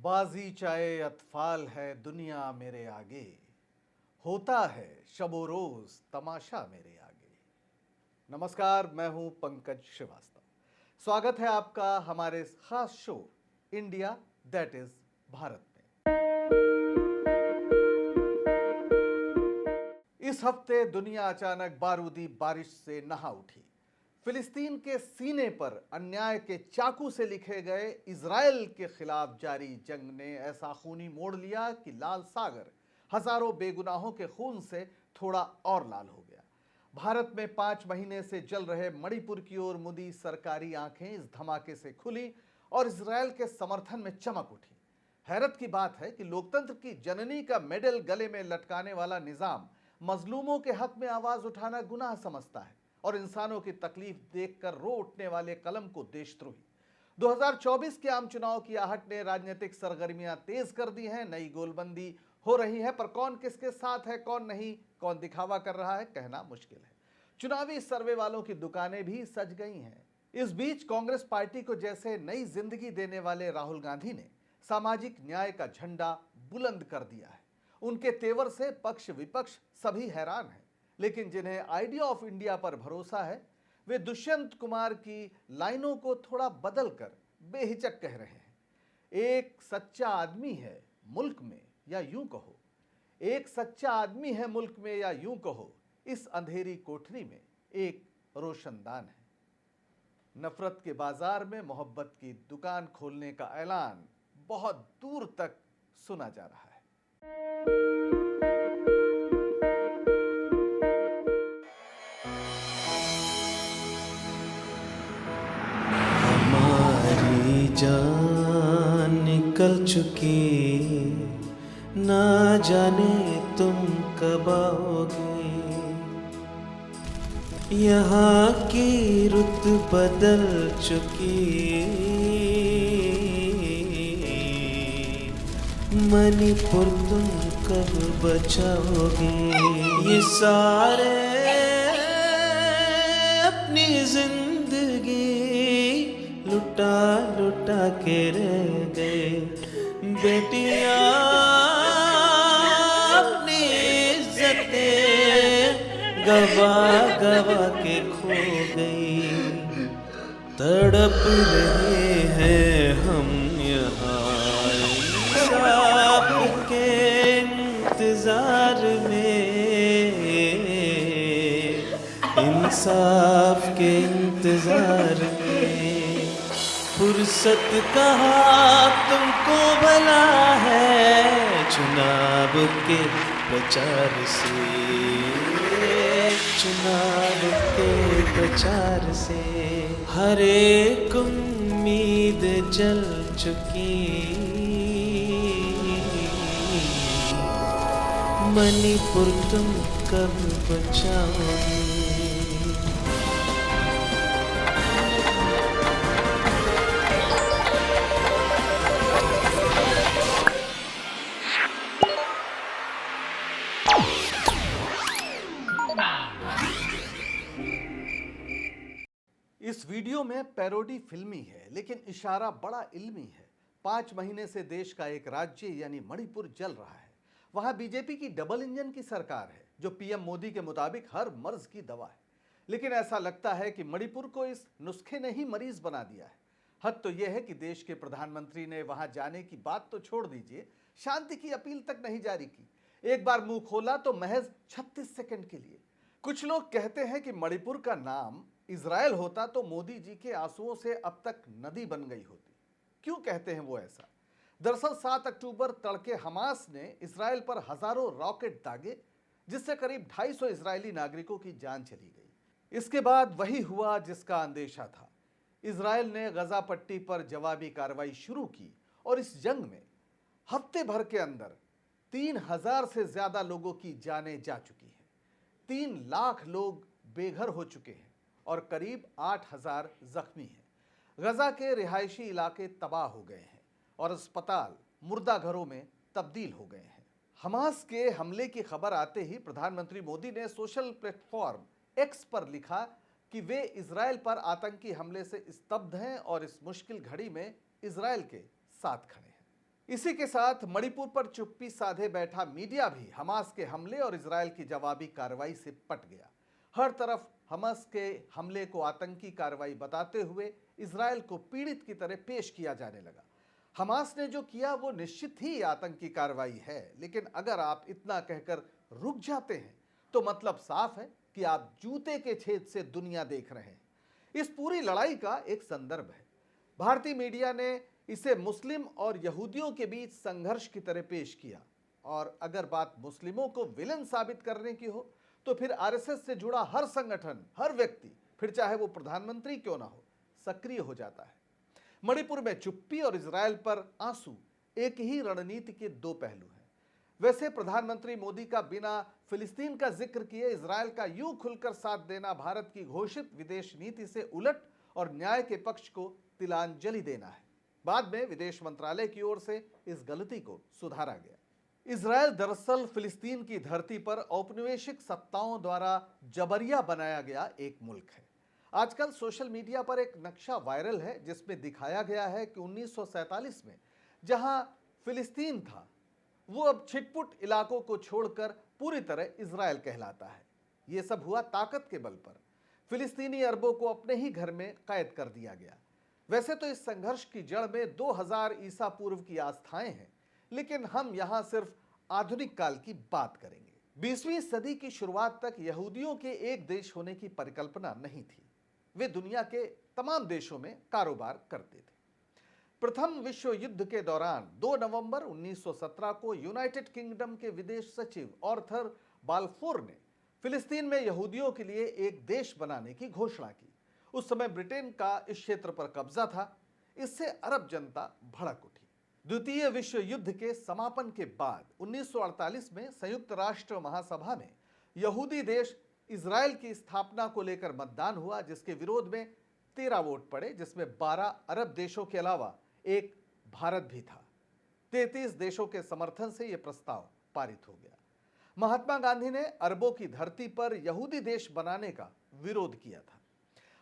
बाजी चाहे अतफाल है दुनिया मेरे आगे, होता है शबो रोज तमाशा मेरे आगे। नमस्कार, मैं हूं पंकज श्रीवास्तव। स्वागत है आपका हमारे इस खास show India that is Bharat में। इस हफ्ते दुनिया अचानक बारूदी बारिश से नहा उठी। फिलिस्तीन के सीने पर अन्याय के चाकू से लिखे गए इजराइल के खिलाफ जारी जंग ने ऐसा खूनी मोड़ लिया कि लाल सागर हजारों बेगुनाहों के खून से थोड़ा और लाल हो गया। भारत में 5 महीने से जल रहे मणिपुर की ओर मुदी सरकारी आंखें इस धमाके से खुली और इजराइल के समर्थन में चमक उठी। हैरत की बात है कि लोकतंत्र की जननी का मेडल गले में लटकाने वाला निजाम मजलूमों के हक में आवाज उठाना गुनाह समझता है और इंसानों की तकलीफ देखकर रो उठने वाले कलम को देशद्रोही। 2024 के आम चुनाव की आहट ने राजनीतिक सरगर्मियां तेज कर दी हैं। नई गोलबंदी हो रही है, पर कौन किसके साथ है, कौन नहीं, कौन दिखावा कर रहा है, कहना मुश्किल है। चुनावी सर्वे वालों की दुकानें भी सज गई हैं। इस बीच कांग्रेस पार्टी को जैसे नई जिंदगी देने वाले राहुल गांधी ने सामाजिक न्याय का झंडा बुलंद कर दिया है। उनके तेवर से पक्ष विपक्ष सभी हैरान हैं, लेकिन जिन्हें आइडिया ऑफ इंडिया पर भरोसा है वे दुष्यंत कुमार की लाइनों को थोड़ा बदल कर बेहिचक कह रहे हैं। एक सच्चा आदमी है मुल्क में, या यूं कहो एक सच्चा आदमी है मुल्क में, या यूं कहो इस अंधेरी कोठरी में एक रोशनदान है। नफरत के बाजार में मोहब्बत की दुकान खोलने का ऐलान बहुत दूर तक सुना जा रहा है। हमारी जान निकल चुकी, ना जाने तुम कब आओगे। यहाँ की रुत बदल चुकी, मणिपुर तुम कब बचाओगे। ये सारे अपनी जिंदगी लुटा लुटा के रह गए। बेटियां अपनी इज्जतें गवा गवा के खो गई। तड़प रहे हैं हम यहाँ इंसाफ के इंतजार में, इंसाफ के इंतजार में। फुर्सत कहाँ तुमको भला है चुनाव के प्रचार से, चुनाव के प्रचार से। हर एक उम्मीद जल चुकी, मणिपुर तुम कब बचाओगे। इस वीडियो में पैरोडी फिल्मी है, लेकिन इशारा बड़ा इल्मी है। 5 महीने से देश का एक राज्य यानी मणिपुर जल रहा है। वहां बीजेपी की डबल इंजन की सरकार है, जो पीएम मोदी के मुताबिक हर मर्ज की दवा है। लेकिन ऐसा लगता है कि मणिपुर को इस नुस्खे ने ही मरीज बना दिया है। हद तो यह है कि देश के प्रधानमंत्री ने वहां जाने की बात तो छोड़ दीजिए, शांति की अपील तक नहीं जारी की। एक बार मुंह खोला तो महज 36 सेकंड के लिए। कुछ लोग कहते हैं कि मणिपुर का नाम इजराइल होता तो मोदी जी के आंसुओं से अब तक नदी बन गई होती। क्यों कहते हैं वो ऐसा? दरअसल 7 अक्टूबर तड़के हमास ने इजराइल पर हजारों रॉकेट दागे, जिससे करीब 250 इजरायली नागरिकों की जान चली गई। इसके बाद वही हुआ जिसका अंदेशा था। इजराइल ने गजा पट्टी पर जवाबी कार्रवाई शुरू की और इस जंग में हफ्ते भर के अंदर 3000 से ज्यादा लोगों की जानें जा चुकी हैं। 3 लाख लोग बेघर हो चुके हैं और करीब 8000 जख्मी हैं। गजा के रिहायशी इलाके तबाह हो गए हैं और अस्पताल मुर्दा घरों में तब्दील हो गए हैं। हमास के हमले की खबर आते ही प्रधानमंत्री मोदी ने सोशल प्लेटफॉर्म एक्स पर लिखा कि वे इजराइल पर आतंकी हमले से स्तब्ध हैं और इस मुश्किल घड़ी में इजराइल के साथ खड़े हैं। इसी के साथ मणिपुर पर चुप्पी साधे बैठा मीडिया भी हमास के हमले और इजरायल की जवाबी कार्रवाई से पट गया। हर तरफ हमास के हमले को आतंकी कार्रवाई बताते हुए इजरायल को पीड़ित की तरह पेश किया जाने लगा। हमास ने जो किया वो निश्चित ही आतंकी कार्रवाई है, लेकिन अगर आप इतना कहकर रुक जाते हैं तो मतलब साफ है कि आप जूते के छेद से दुनिया देख रहे हैं। इस पूरी लड़ाई का एक संदर्भ है। भारतीय मीडिया ने इसे मुस्लिम और यहूदियों के बीच संघर्ष की तरह पेश किया, और अगर बात मुस्लिमों को विलन साबित करने की हो तो फिर आरएसएस से जुड़ा हर संगठन, हर व्यक्ति, फिर चाहे वो प्रधानमंत्री क्यों ना हो, सक्रिय हो जाता है। मणिपुर में चुप्पी और इजरायल पर आंसू एक ही रणनीति के दो पहलू हैं। वैसे प्रधानमंत्री मोदी का बिना फिलिस्तीन का जिक्र किए इजरायल का यूं खुलकर साथ देना भारत की घोषित विदेश नीति से उलट और न्याय के पक्ष को तिलांजलि देना है। बाद में विदेश मंत्रालय की ओर से इस गलती को सुधारा गया। इजरायल दरअसल फिलिस्तीन की धरती पर औपनिवेशिक सत्ताओं द्वारा जबरिया बनाया गया एक मुल्क है। आजकल सोशल मीडिया पर एक नक्शा वायरल है जिसमें दिखाया गया है कि 1947 में जहां फिलिस्तीन था वो अब छिटपुट इलाकों को छोड़कर पूरी तरह इजरायल कहलाता है। ये सब हुआ ताकत के बल पर। फिलिस्तीनी अरबों को अपने ही घर में कैद कर दिया गया। वैसे तो इस संघर्ष की जड़ में 2000 ईसा पूर्व की आस्थाएं हैं, लेकिन हम यहां सिर्फ आधुनिक काल की बात करेंगे। 20वीं सदी की शुरुआत तक यहूदियों के एक देश होने की परिकल्पना नहीं थी। वे दुनिया के तमाम देशों में कारोबार करते थे। प्रथम विश्व युद्ध के दौरान 2 नवंबर 1917 को यूनाइटेड किंगडम के विदेश सचिव आर्थर बाल्फोर ने फिलिस्तीन में यहूदियों के लिए एक देश बनाने की घोषणा की। उस समय ब्रिटेन का इस क्षेत्र पर कब्जा था। इससे अरब जनता भड़क उठी। द्वितीय विश्व युद्ध के समापन के बाद 1948 में संयुक्त राष्ट्र महासभा में यहूदी देश इजरायल की स्थापना को लेकर मतदान हुआ, जिसके विरोध में 13 वोट पड़े, जिसमें 12 अरब देशों के अलावा एक भारत भी था। 33 देशों के समर्थन से यह प्रस्ताव पारित हो गया। महात्मा गांधी ने अरबों की धरती पर यहूदी देश बनाने का विरोध किया था।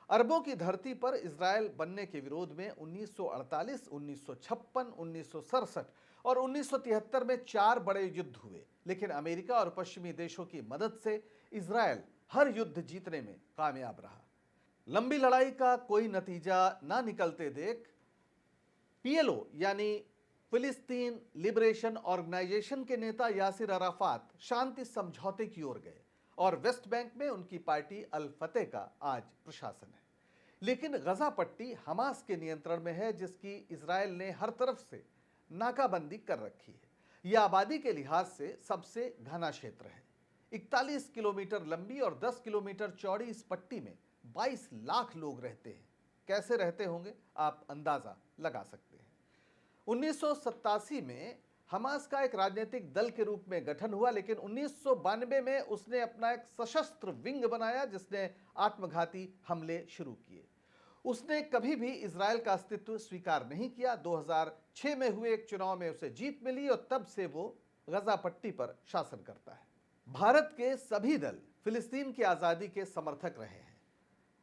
अरबों की धरती पर इजरायल बनने के विरोध में 1948, 1956, 1967 और 1973 में 4 बड़े युद्ध हुए, लेकिन अमेरिका और पश्चिमी देशों की मदद से इजरायल हर युद्ध जीतने में कामयाब रहा। लंबी लड़ाई का कोई नतीजा ना निकलते देख पीएलओ यानी फिलिस्तीन लिबरेशन ऑर्गेनाइजेशन के नेता यासिर अराफात शांति समझौते की ओर गए और वेस्ट बैंक में उनकी पार्टी अल फतेह का आज प्रशासन है। लेकिन गजा पट्टी हमास के नियंत्रण में है, जिसकी इजरायल ने हर तरफ से नाकाबंदी कर रखी है। यह आबादी के लिहाज से सबसे घना क्षेत्र है। 41 किलोमीटर लंबी और 10 किलोमीटर चौड़ी इस पट्टी में 22 लाख लोग रहते हैं। कैसे रहते होंगे आप अंदाजा लगा सकते हैं। 1987 में हमास का एक राजनीतिक दल के रूप में गठन हुआ, लेकिन 1992 में उसने अपना एक सशस्त्र विंग बनाया जिसने आत्मघाती हमले शुरू किए। उसने कभी भी इजरायल का अस्तित्व स्वीकार नहीं किया। 2006 में हुए एक चुनाव में उसे जीत मिली और तब से वो गजा पट्टी पर शासन करता है। भारत के सभी दल फिलिस्तीन की आज़ादी के समर्थक रहे हैं।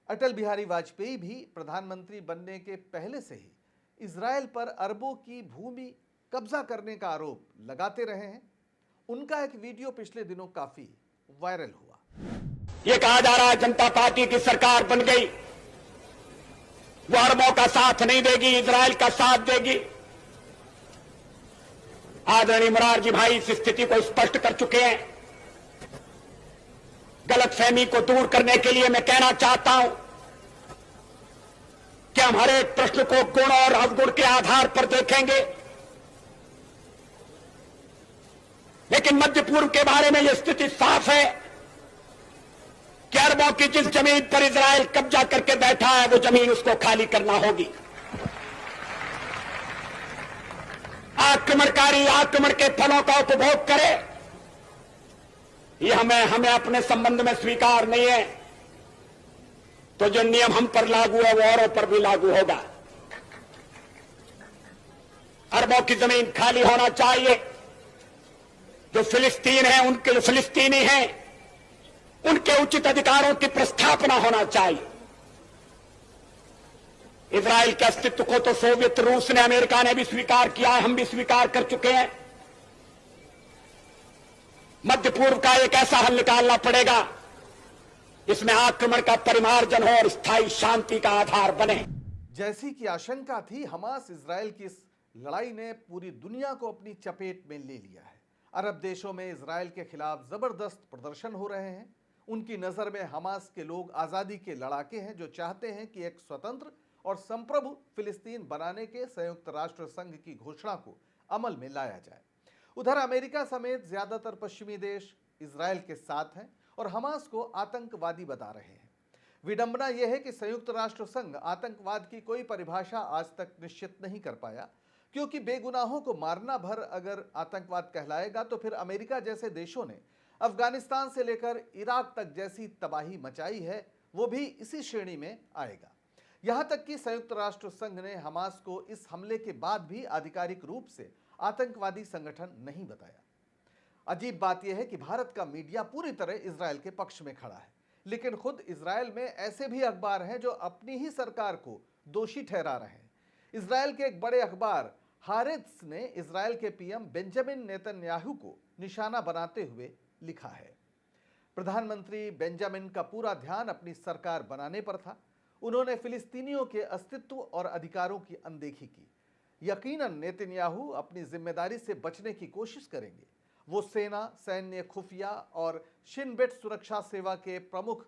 अटल बिहारी वाजपेयी भी प्रधानमंत्री बनने के पहले से ही इजरायल पर अरबों की भूमि कब्जा करने का आरोप लगाते रहे हैं। उनका एक वीडियो पिछले दिनों काफी वायरल हुआ। ये कहा जा रहा है जनता पार्टी की सरकार बन गई, वो अरबों का साथ नहीं देगी, इजरायल का साथ देगी। आदरणीय मोरारजी भाई इस स्थिति को स्पष्ट कर चुके हैं। गलतफहमी को दूर करने के लिए मैं कहना चाहता हूं कि हम हर एक प्रश्न को गुण और अवगुण के आधार पर देखेंगे, लेकिन मध्य पूर्व के बारे में यह स्थिति साफ है कि अरबों की जिस जमीन पर इजरायल कब्जा करके बैठा है वो जमीन उसको खाली करना होगी। आक्रमणकारी आक्रमण के फलों का उपभोग करे, यह हमें अपने संबंध में स्वीकार नहीं है। तो जो नियम हम पर लागू है वो औरों पर भी लागू होगा। अरबों की जमीन खाली होना चाहिए। जो फिलिस्तीन है, उनके जो फिलिस्तीनी हैं, उनके उचित अधिकारों की प्रस्थापना होना चाहिए। इजराइल के अस्तित्व को तो सोवियत रूस ने, अमेरिका ने भी स्वीकार किया है, हम भी स्वीकार कर चुके हैं। मध्य पूर्व का एक ऐसा हल निकालना पड़ेगा इसमें आक्रमण का परिमार्जन हो और स्थायी शांति का आधार बने। जैसी की आशंका थी, हमास इजराइल की इस लड़ाई ने पूरी दुनिया को अपनी चपेट में ले लिया है। अरब देशों में इजराइल के खिलाफ जबरदस्त प्रदर्शन हो रहे हैं। उनकी नजर में हमास के लोग आजादी के लड़ाके हैं जो चाहते हैं कि एक स्वतंत्र और संप्रभु फिलिस्तीन बनाने के संयुक्त राष्ट्र संघ की घोषणा को अमल में लाया जाए। उधर अमेरिका समेत ज्यादातर पश्चिमी देश इजराइल के साथ हैं और हमास को आतंकवादी बता रहे हैं। विडंबना यह है कि संयुक्त राष्ट्र संघ आतंकवाद की कोई परिभाषा आज तक निश्चित नहीं कर पाया, क्योंकि बेगुनाहों को मारना भर अगर आतंकवाद कहलाएगा तो फिर अमेरिका जैसे देशों ने अफगानिस्तान से लेकर इराक तक जैसी तबाही मचाई है वो भी इसी श्रेणी में आएगा। यहां तक कि संयुक्त राष्ट्र संघ ने हमास को इस हमले के बाद भी आधिकारिक रूप से आतंकवादी संगठन नहीं बताया। अजीब बात यह है कि भारत का मीडिया पूरी तरह इजराइल के पक्ष में खड़ा है, लेकिन खुद इजराइल में ऐसे भी अखबार हैं जो अपनी ही सरकार को दोषी ठहरा रहे हैं। इजराइल के एक बड़े अखबार हारेत्स ने इजराइल के पीएम बेंजामिन नेतन्याहू को निशाना बनाते हुए लिखा है। प्रधानमंत्री बेंजामिन का पूरा ध्यान अपनी सरकार बनाने पर था। उन्होंने फिलिस्तीनियों के अस्तित्व और अधिकारों की अनदेखी की। यकीनन नेतन्याहू अपनी जिम्मेदारी से बचने की कोशिश करेंगे। वो सेना, सैन्य, खुफिया और शिन बेट सुरक्षा सेवा के प्रमुख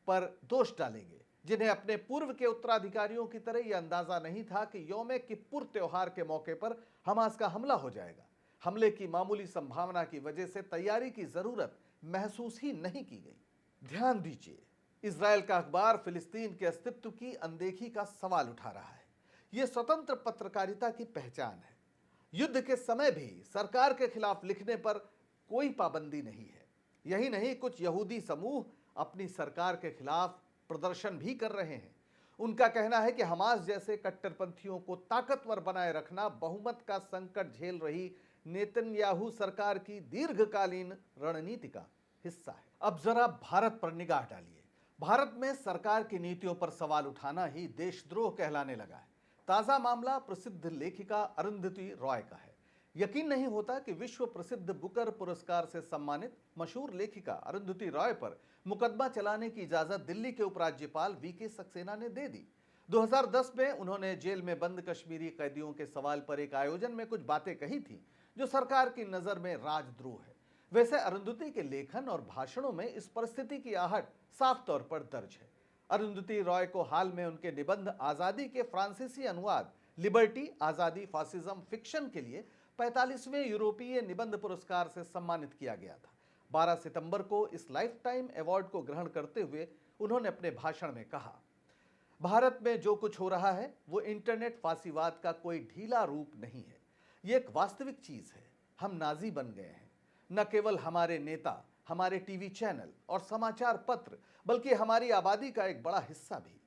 पर दोष डालेंगे, जिन्हें अपने पूर्व के उत्तराधिकारियों की तरह यह अंदाजा नहीं था कि यौम किप्पुर त्योहार के मौके पर हमास का हमला हो जाएगा। हमले की मामूली संभावना की वजह से तैयारी की जरूरत महसूस ही नहीं की गई। ध्यान दीजिए, इजराइल का अखबार फिलिस्तीन के अस्तित्व की अनदेखी का सवाल उठा रहा है। यह स्वतंत्र पत्रकारिता की पहचान है। युद्ध के समय भी सरकार के खिलाफ लिखने पर कोई पाबंदी नहीं है। यही नहीं, कुछ यहूदी समूह अपनी सरकार के खिलाफ प्रदर्शन भी कर रहे हैं। उनका कहना है कि हमास जैसे कट्टरपंथियों को ताकतवर बनाए रखना बहुमत का संकट झेल रही नेतन्याहू सरकार की दीर्घकालीन रणनीति का हिस्सा है। अब जरा भारत पर निगाह डालिए। भारत में सरकार की नीतियों पर सवाल उठाना ही देशद्रोह कहलाने लगा है। ताजा मामला प्रसिद्ध लेखिका अरुंधति रॉय का है। यकीन नहीं होता कि विश्व प्रसिद्ध बुकर पुरस्कार से सम्मानित मशहूर लेखिका अरुंधति रॉय पर मुकदमा चलाने की इजाजत दिल्ली के उपराज्यपाल वीके सक्सेना ने दे दी। 2010 में उन्होंने जेल में बंद कश्मीरी कैदियों के सवाल पर एक आयोजन में कुछ बातें कही थी जो सरकार की नजर में राजद्रोह है। वैसे अरुंधति के लेखन और भाषणों में इस परिस्थिति की आहट साफ तौर पर दर्ज है। अरुंधति रॉय को हाल में उनके निबंध आजादी के फ्रांसीसी अनुवाद लिबर्टी, आजादी, फासिज्म, फिक्शन के लिए 45वें यूरोपीय निबंध पुरस्कार से सम्मानित किया गया था। 12 सितंबर को इस लाइफ टाइम अवार्ड को ग्रहण करते हुए उन्होंने अपने भाषण में कहा, भारत में जो कुछ हो रहा है वो इंटरनेट फासीवाद का कोई ढीला रूप नहीं है। ये एक वास्तविक चीज है। हम नाजी बन गए हैं। न केवल हमारे नेता, हमारे टीवी चैनल और समाचार पत्र, बल्कि हमारी आबादी का एक बड़ा हिस्सा भी।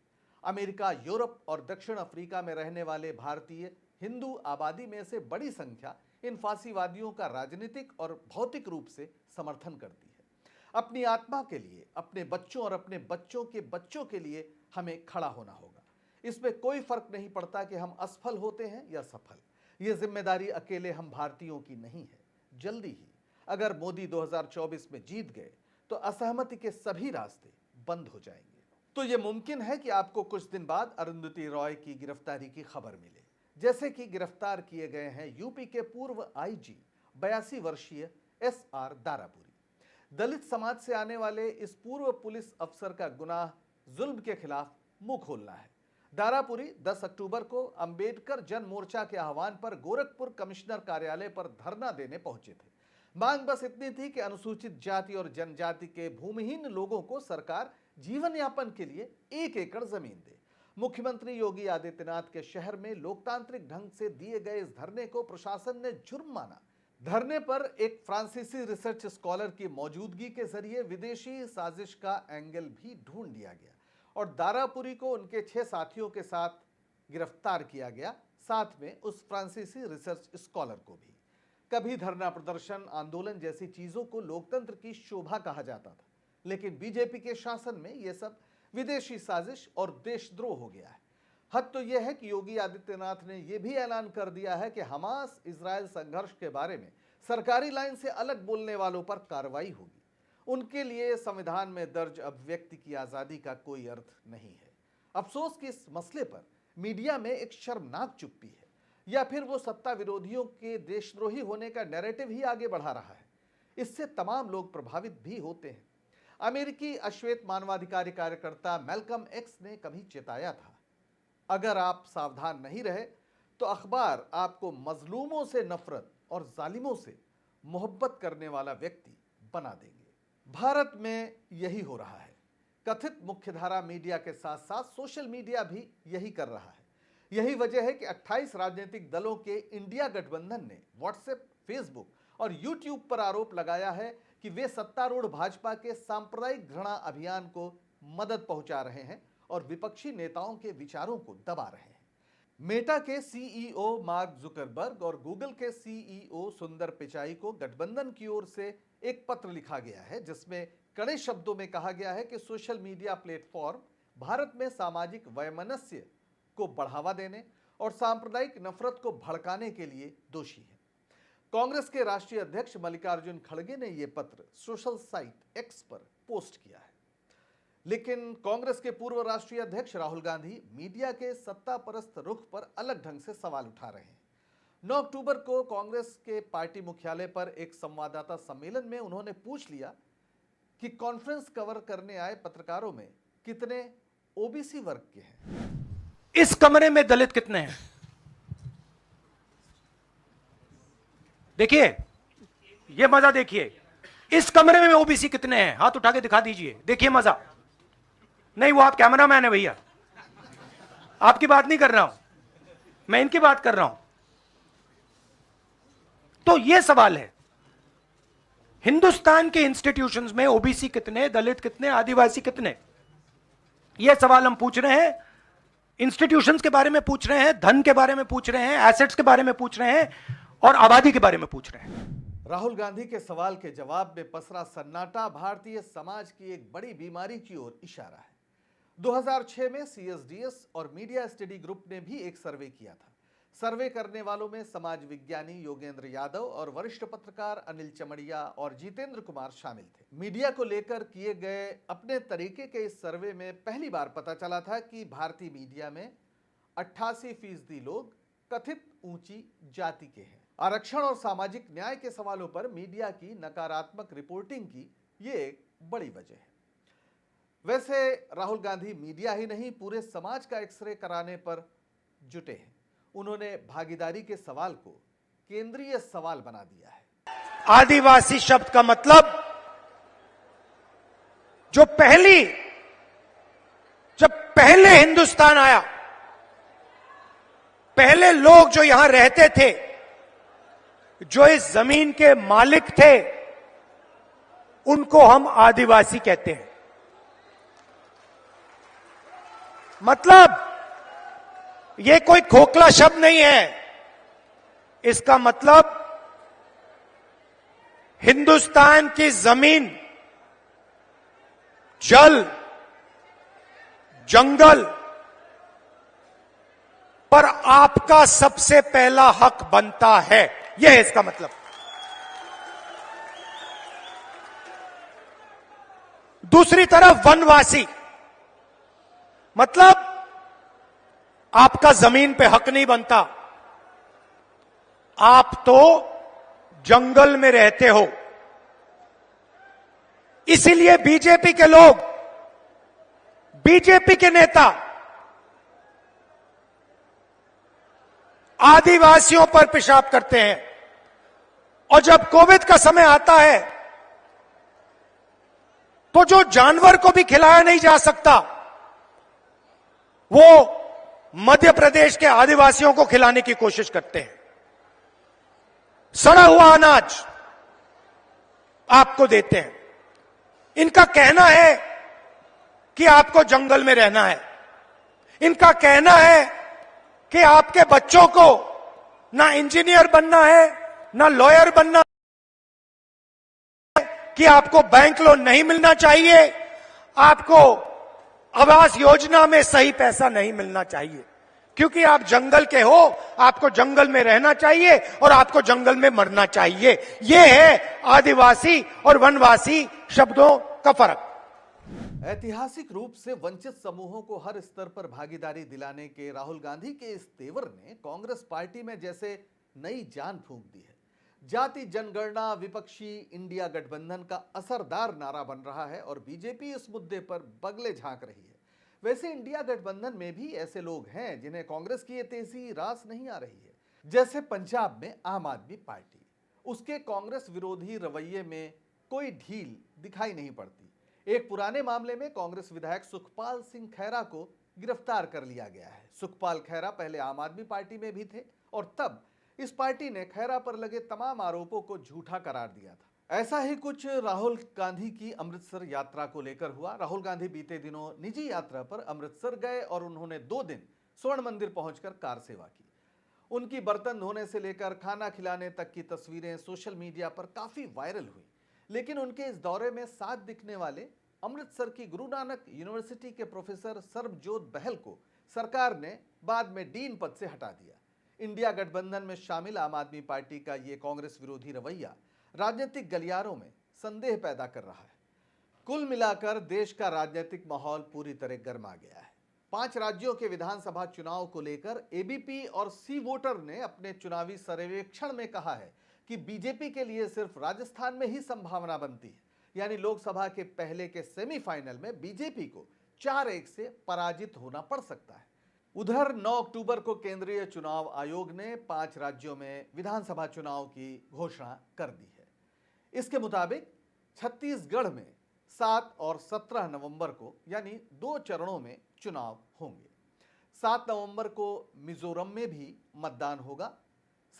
अमेरिका, यूरोप और दक्षिण अफ्रीका में रहने वाले भारतीय हिंदू आबादी में से बड़ी संख्या इन फासीवादियों का राजनीतिक और भौतिक रूप से समर्थन करती है। अपनी आत्मा के लिए, अपने बच्चों और अपने बच्चों के बच्चों के लिए हमें खड़ा होना होगा। इसमें कोई फर्क नहीं पड़ता कि हम असफल होते हैं या सफल। ये जिम्मेदारी अकेले हम भारतीयों की नहीं है। जल्दी ही अगर मोदी 2024 में जीत गए तो असहमति के सभी रास्ते बंद हो जाएंगे। तो ये मुमकिन है कि आपको कुछ दिन बाद अरुंधति रॉय की गिरफ्तारी की खबर मिले, जैसे कि गिरफ्तार किए गए हैं यूपी के पूर्व आईजी 82 वर्षीय SR दारापुरी। दलित समाज से आने वाले इस पूर्व पुलिस अफसर का गुनाह जुल्म के खिलाफ मुंह खोलना है। दारापुरी 10 अक्टूबर को अंबेडकर जन मोर्चा के आह्वान पर गोरखपुर कमिश्नर कार्यालय पर धरना देने पहुंचे थे। मांग बस इतनी थी कि अनुसूचित जाति और जनजाति के भूमिहीन लोगों को सरकार जीवन यापन के लिए 1 एकड़ जमीन दे। मुख्यमंत्री योगी आदित्यनाथ के शहर में लोकतांत्रिक ढंग से दिए गए इस धरने को प्रशासन ने जुर्म माना। धरने पर एक फ्रांसीसी रिसर्च स्कॉलर की मौजूदगी के जरिए विदेशी साजिश का एंगल भी ढूंढ लिया गया और दारापुरी को उनके 6 साथियों के साथ गिरफ्तार किया गया, साथ में उस फ्रांसीसी रिसर्च स्कॉलर को भी। कभी धरना प्रदर्शन, आंदोलन जैसी चीजों को लोकतंत्र की शोभा कहा जाता था, लेकिन बीजेपी के शासन में यह सब विदेशी साजिश और देशद्रोह हो गया है। हद तो यह है कि योगी आदित्यनाथ ने यह भी ऐलान कर दिया है कि हमास इजराइल संघर्ष के बारे में सरकारी लाइन से अलग बोलने वालों पर कार्रवाई होगी। उनके लिए संविधान में दर्ज अभिव्यक्ति की आजादी का कोई अर्थ नहीं है। अफसोस कि इस मसले पर मीडिया में एक शर्मनाक चुप्पी है, या फिर वो सत्ता विरोधियों के देशद्रोही होने का नैरेटिव ही आगे बढ़ा रहा है। इससे तमाम लोग प्रभावित भी होते हैं। अमेरिकी अश्वेत मानवाधिकार कार्यकर्ता मैल्कम एक्स ने कभी चेताया था, अगर आप सावधान नहीं रहे तो अखबार आपको मजलूमों से नफरत और जालिमों से मोहब्बत करने वाला व्यक्ति बना देंगे। भारत में यही हो रहा है। कथित मुख्यधारा मीडिया के साथ साथ सोशल मीडिया भी यही कर रहा है। यही वजह है कि 28 राजनीतिक दलों के इंडिया गठबंधन ने व्हाट्सएप, फेसबुक और यूट्यूब पर आरोप लगाया है कि वे सत्तारूढ़ भाजपा के सांप्रदायिक घृणा अभियान को मदद पहुंचा रहे हैं और विपक्षी नेताओं के विचारों को दबा रहे हैं। मेटा के सीईओ मार्क जुकरबर्ग और गूगल के सीईओ सुंदर पिचाई को गठबंधन की ओर से एक पत्र लिखा गया है, जिसमें कड़े शब्दों में कहा गया है कि सोशल मीडिया प्लेटफॉर्म भारत में सामाजिक वैमनस्य को बढ़ावा देने और सांप्रदायिक नफरत को भड़काने के लिए दोषी है। कांग्रेस के राष्ट्रीय अध्यक्ष मल्लिकार्जुन खड़गे ने यह पत्र सोशल साइट एक्स पर पोस्ट किया है। लेकिन कांग्रेस के पूर्व राष्ट्रीय अध्यक्ष राहुल गांधी मीडिया के सत्ता परस्त रुख पर अलग ढंग से सवाल उठा रहे हैं। 9 अक्टूबर को कांग्रेस के पार्टी मुख्यालय पर एक संवाददाता सम्मेलन में उन्होंने पूछ लिया कि कॉन्फ्रेंस कवर करने आए पत्रकारों में कितने ओबीसी वर्ग के हैं। इस कमरे में दलित कितने हैं? देखिए, यह मजा देखिए। इस कमरे में ओबीसी कितने हैं? हाथ उठा के दिखा दीजिए, देखिए मजा। नहीं, वो आप कैमरामैन है भैया, आपकी बात नहीं कर रहा हूं मैं, इनकी बात कर रहा हूं। तो यह सवाल है, हिंदुस्तान के इंस्टीट्यूशंस में ओबीसी कितने, दलित कितने, आदिवासी कितने? यह सवाल हम पूछ रहे हैं। इंस्टीट्यूशंस के बारे में पूछ रहे हैं, धन के बारे में पूछ रहे हैं, एसेट्स के बारे में पूछ रहे हैं और आबादी के बारे में पूछ रहे हैं। राहुल गांधी के सवाल के जवाब में पसरा सन्नाटा भारतीय समाज की एक बड़ी बीमारी की ओर इशारा है। 2006 में सीएसडीएस और मीडिया स्टडी ग्रुप ने भी एक सर्वे किया था। सर्वे करने वालों में समाज विज्ञानी योगेंद्र यादव और वरिष्ठ पत्रकार अनिल चमड़िया और जितेंद्र कुमार शामिल थे। मीडिया को लेकर किए गए अपने तरीके के इस सर्वे में पहली बार पता चला था कि भारतीय मीडिया में 88% लोग कथित ऊंची जाति के हैं। आरक्षण और सामाजिक न्याय के सवालों पर मीडिया की नकारात्मक रिपोर्टिंग की ये एक बड़ी वजह है। वैसे राहुल गांधी मीडिया ही नहीं, पूरे समाज का एक्सरे कराने पर जुटे हैं। उन्होंने भागीदारी के सवाल को केंद्रीय सवाल बना दिया है। आदिवासी शब्द का मतलब जब पहले हिंदुस्तान आया, पहले लोग जो यहां रहते थे, जो इस जमीन के मालिक थे, उनको हम आदिवासी कहते हैं। मतलब यह कोई खोखला शब्द नहीं है। इसका मतलब हिंदुस्तान की जमीन, जल, जंगल पर आपका सबसे पहला हक बनता है, यह है इसका मतलब। दूसरी तरफ वनवासी, मतलब आपका जमीन पे हक नहीं बनता, आप तो जंगल में रहते हो। इसीलिए बीजेपी के लोग, बीजेपी के नेता आदिवासियों पर पेशाब करते हैं। और जब कोविड का समय आता है तो जो जानवर को भी खिलाया नहीं जा सकता, वो मध्य प्रदेश के आदिवासियों को खिलाने की कोशिश करते हैं। सड़ा हुआ अनाज आपको देते हैं। इनका कहना है कि आपको जंगल में रहना है। इनका कहना है कि आपके बच्चों को ना इंजीनियर बनना है, ना लॉयर बनना है, कि आपको बैंक लोन नहीं मिलना चाहिए, आपको आवास योजना में सही पैसा नहीं मिलना चाहिए। क्योंकि आप जंगल के हो, आपको जंगल में रहना चाहिए और आपको जंगल में मरना चाहिए। यह है आदिवासी और वनवासी शब्दों का फर्क। ऐतिहासिक रूप से वंचित समूहों को हर स्तर पर भागीदारी दिलाने के राहुल गांधी के इस तेवर ने कांग्रेस पार्टी में जैसे नई जान फूंक दी है। जाति जनगणना विपक्षी इंडिया गठबंधन का असरदार नारा बन रहा है और बीजेपी इस मुद्दे पर बगले झांक रही है। वैसे इंडिया गठबंधन में भी ऐसे लोग हैं जिन्हें कांग्रेस की ये तेजी रास नहीं आ रही है। जैसे पंजाब में आम आदमी पार्टी, उसके कांग्रेस विरोधी रवैये में कोई ढील दिखाई नहीं पड़ती। एक पुराने मामले में कांग्रेस विधायक सुखपाल सिंह खैरा को गिरफ्तार कर लिया गया है। सुखपाल खैरा पहले आम आदमी पार्टी में भी थे और तब इस पार्टी ने खैरा पर लगे तमाम आरोपों को झूठा करार दिया था। ऐसा ही कुछ राहुल गांधी की अमृतसर यात्रा को लेकर हुआ। राहुल गांधी बीते दिनों निजी यात्रा पर अमृतसर गए और उन्होंने 2 दिन स्वर्ण मंदिर पहुंचकर कार सेवा की। उनकी बर्तन धोने से लेकर खाना खिलाने तक की तस्वीरें सोशल मीडिया पर काफी वायरल हुई। लेकिन उनके इस दौरे में साथ दिखने वाले अमृतसर की गुरु नानक यूनिवर्सिटी के प्रोफेसर सर्बजोत बहल को सरकार ने बाद में डीन पद से हटा दिया। इंडिया गठबंधन में शामिल आम आदमी पार्टी का ये कांग्रेस विरोधी रवैया राजनीतिक गलियारों में संदेह पैदा कर रहा है। कुल मिलाकर देश का राजनीतिक माहौल पूरी तरह गर्मा गया है। 5 राज्यों के विधानसभा चुनाव को लेकर एबीपी और सी वोटर ने अपने चुनावी सर्वेक्षण में कहा है कि बीजेपी के लिए सिर्फ राजस्थान में ही संभावना बनती है, यानी लोकसभा के पहले के सेमीफाइनल में बीजेपी को 4-1 से पराजित होना पड़ सकता है। उधर 9 अक्टूबर को केंद्रीय चुनाव आयोग ने 5 राज्यों में विधानसभा चुनाव की घोषणा कर दी है। इसके मुताबिक छत्तीसगढ़ में 7 और 17 नवंबर को यानी 2 चरणों में चुनाव होंगे। 7 नवंबर को मिजोरम में भी मतदान होगा।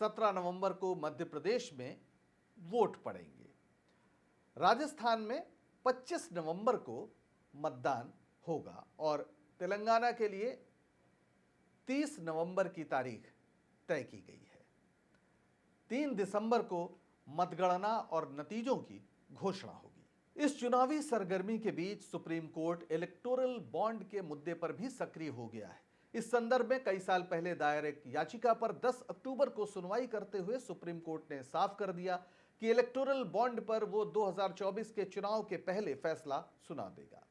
17 नवंबर को मध्य प्रदेश में वोट पड़ेंगे। राजस्थान में 25 नवंबर को मतदान होगा और तेलंगाना के लिए 30 नवंबर की तारीख तय की गई है। 3 दिसंबर को मतगणना और नतीजों की घोषणा होगी। इस चुनावी सरगर्मी के बीच सुप्रीम कोर्ट इलेक्टोरल बॉन्ड के मुद्दे पर भी सक्रिय हो गया है। इस संदर्भ में कई साल पहले दायर एक याचिका पर 10 अक्टूबर को सुनवाई करते हुए सुप्रीम कोर्ट ने साफ कर दिया कि इलेक्टोरल बॉन्ड पर वो 2024 के चुनाव के पहले फैसला सुना देगा।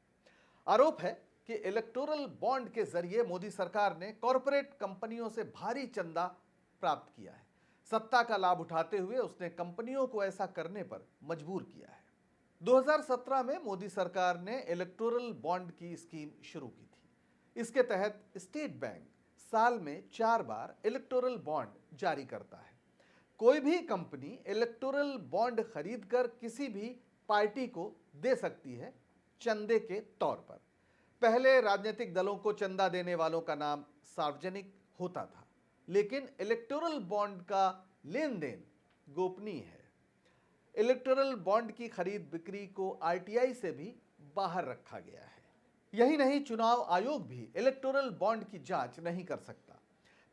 आरोप है कि इलेक्टोरल बॉन्ड के जरिए मोदी सरकार ने कॉरपोरेट कंपनियों से भारी चंदा प्राप्त किया है। सत्ता का लाभ उठाते हुए उसने कंपनियों को ऐसा करने पर मजबूर किया है। 2017 में मोदी सरकार ने इलेक्टोरल बॉन्ड की स्कीम शुरू की थी। इसके तहत स्टेट बैंक साल में 4 बार इलेक्टोरल बॉन्ड जारी करता है। कोई भी कंपनी इलेक्टोरल बॉन्ड खरीदकर किसी भी पार्टी को दे सकती है चंदे के तौर पर। पहले राजनीतिक दलों को चंदा देने वालों का नाम सार्वजनिक होता था, लेकिन इलेक्टोरल बॉन्ड का लेन देन गोपनीय है। इलेक्टोरल बॉन्ड की खरीद बिक्री को आरटीआई से भी बाहर रखा गया है। यही नहीं, चुनाव आयोग भी इलेक्टोरल बॉन्ड की जांच नहीं कर सकता।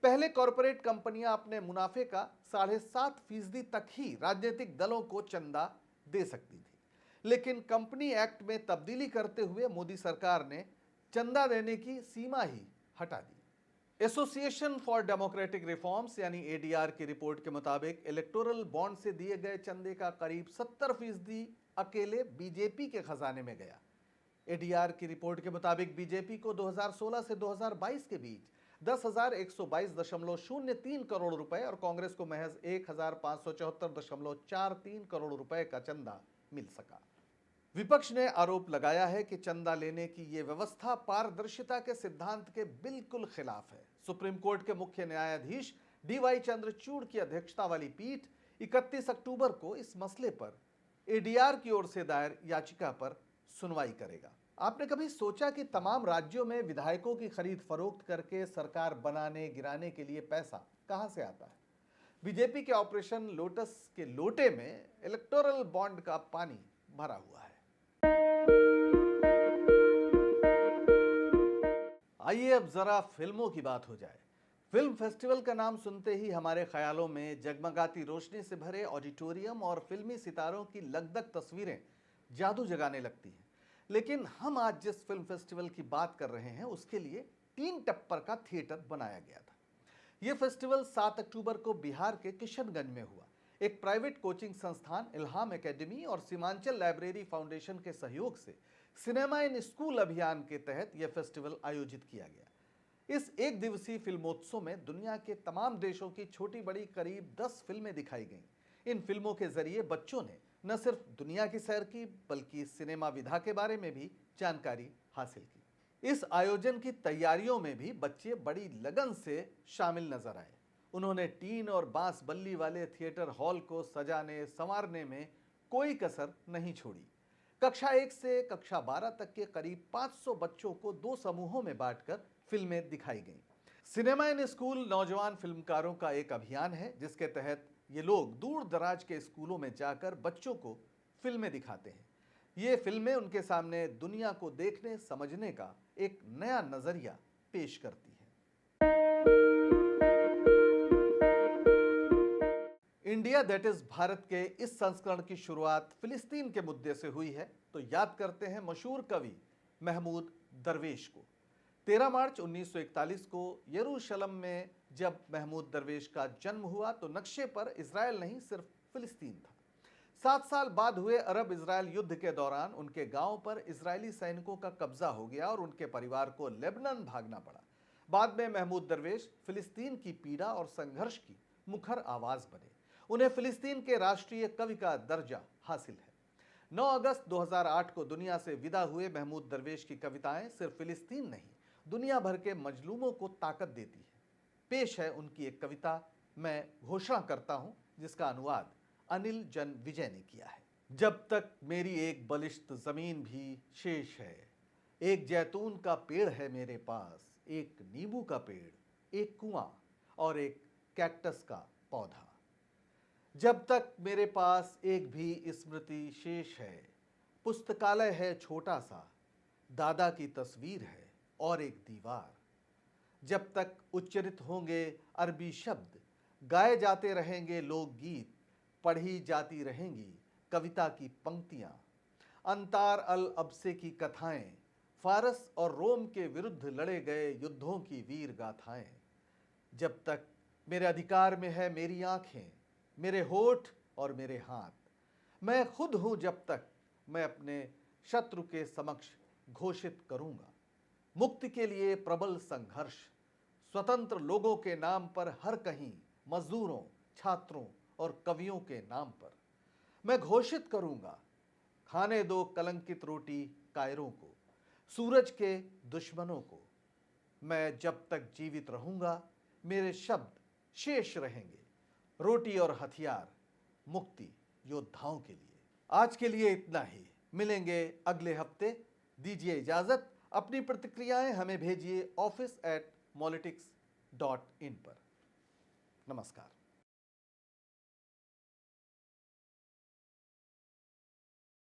पहले कॉरपोरेट कंपनियां अपने मुनाफे का 7.5% तक ही राजनीतिक दलों को चंदा दे सकती थी, लेकिन कंपनी एक्ट में तब्दीली करते हुए मोदी सरकार ने चंदा देने की सीमा ही हटा दी। एसोसिएशन फॉर डेमोक्रेटिक रिफॉर्म्स यानी एडीआर की रिपोर्ट के मुताबिक इलेक्टोरल बॉन्ड से दिए गए चंदे का करीब 70% अकेले बीजेपी के खजाने में गया। एडीआर की रिपोर्ट के मुताबिक बीजेपी को 2016 से 2022 के बीच 10,122.03 करोड़ रुपए और कांग्रेस को महज 1,574.43 करोड़ रुपए का चंदा मिल सका। विपक्ष ने आरोप लगाया है कि चंदा लेने की यह व्यवस्था पारदर्शिता के सिद्धांत के बिल्कुल खिलाफ है। सुप्रीम कोर्ट के मुख्य न्यायाधीश डीवाई चंद्रचूड़ की अध्यक्षता वाली पीठ 31 अक्टूबर को इस मसले पर एडीआर की ओर से दायर याचिका पर सुनवाई करेगा। आपने कभी सोचा कि तमाम राज्यों में विधायकों की खरीद फरोख्त करके सरकार बनाने गिराने के लिए पैसा कहां से आता है? बीजेपी के ऑपरेशन लोटस के लोटे में इलेक्टोरल बॉन्ड का पानी भरा हुआ है। आइए अब जरा फिल्मों की बात हो जाए। फिल्म फेस्टिवल का नाम सुनते ही हमारे ख्यालों में जगमगाती रोशनी से भरे ऑडिटोरियम और फिल्मी सितारों की लगदग तस्वीरें जादू जगाने लगती हैं। लेकिन हम आज जिस फिल्म फेस्टिवल की बात कर रहे हैं उसके लिए 3 टप्पर का थिएटर बनाया गया था। यह फेस्टिवल 7 अक्टूबर को बिहार के किशनगंज में हुआ। एक प्राइवेट कोचिंग संस्थान इल्हाम एकेडमी और सीमांचल लाइब्रेरी फाउंडेशन के सहयोग से सिनेमा इन स्कूल अभियान के तहत यह फेस्टिवल आयोजित किया गया। इस एक दिवसीय फिल्मोत्सव में दुनिया के तमाम देशों की छोटी बड़ी करीब 10 फिल्में दिखाई गईं। इन फिल्मों के जरिए बच्चों ने न सिर्फ दुनिया की सैर की बल्कि सिनेमा विधा के बारे में भी जानकारी हासिल की। इस आयोजन की तैयारियों में भी बच्चे बड़ी लगन से शामिल नजर आए। उन्होंने टीन और बांस बल्ली वाले थिएटर हॉल को सजाने संवारने में कोई कसर नहीं छोड़ी। कक्षा 1 से कक्षा 12 तक के करीब 500 बच्चों को 2 समूहों में बांटकर फिल्में दिखाई गईं। सिनेमा इन स्कूल नौजवान फिल्मकारों का एक अभियान है जिसके तहत ये लोग दूर दराज के स्कूलों में जाकर बच्चों को फिल्में दिखाते हैं। ये फिल्में उनके सामने दुनिया को देखने समझने का एक नया नजरिया पेश करती हैं। इंडिया दैट इज भारत के इस संस्करण की शुरुआत फिलिस्तीन के मुद्दे से हुई है, तो याद करते हैं मशहूर कवि महमूद दरवेश को। 13 मार्च 1941 को यरूशलेम में जब महमूद दरवेश का जन्म हुआ तो नक्शे पर इजराइल नहीं सिर्फ फिलिस्तीन था। 7 साल बाद हुए अरब इजराइल युद्ध के दौरान उनके गांव पर इजरायली सैनिकों का कब्जा हो गया और उनके परिवार को लेबनान भागना पड़ा। बाद में महमूद दरवेश फिलिस्तीन की पीड़ा और संघर्ष की मुखर आवाज बने। उन्हें फिलिस्तीन के राष्ट्रीय कवि का दर्जा हासिल है। 9 अगस्त 2008 को दुनिया से विदा हुए महमूद दरवेश की कविताएं सिर्फ फिलिस्तीन नहीं दुनिया भर के मजलूमों को ताकत देती है। पेश है उनकी एक कविता, मैं घोषणा करता हूं, जिसका अनुवाद अनिल जन विजय ने किया है। जब तक मेरी एक बलिष्ठ जमीन भी शेष है, एक जैतून का पेड़ है मेरे पास, एक नींबू का पेड़, एक कुआं और एक कैक्टस का पौधा। जब तक मेरे पास एक भी स्मृति शेष है, पुस्तकालय है छोटा सा, दादा की तस्वीर है और एक दीवार। जब तक उच्चरित होंगे अरबी शब्द, गाए जाते रहेंगे लोकगीत, पढ़ी जाती रहेंगी कविता की पंक्तियां, अंतार अल अब्से की कथाएं, फारस और रोम के विरुद्ध लड़े गए युद्धों की वीर गाथाएं। जब तक मेरे अधिकार में है मेरी आंखें, मेरे होठ और मेरे हाथ, मैं खुद हूं जब तक मैं अपने शत्रु के समक्ष घोषित करूंगा मुक्ति के लिए प्रबल संघर्ष, स्वतंत्र लोगों के नाम पर हर कहीं, मजदूरों, छात्रों और कवियों के नाम पर मैं घोषित करूंगा, खाने दो कलंकित रोटी कायरों को, सूरज के दुश्मनों को। मैं जब तक जीवित रहूंगा मेरे शब्द शेष रहेंगे, रोटी और हथियार मुक्ति योद्धाओं के लिए। आज के लिए इतना ही, मिलेंगे अगले हफ्ते। दीजिए इजाजत। अपनी प्रतिक्रियाएं हमें भेजिए office@molitics.in पर। नमस्कार।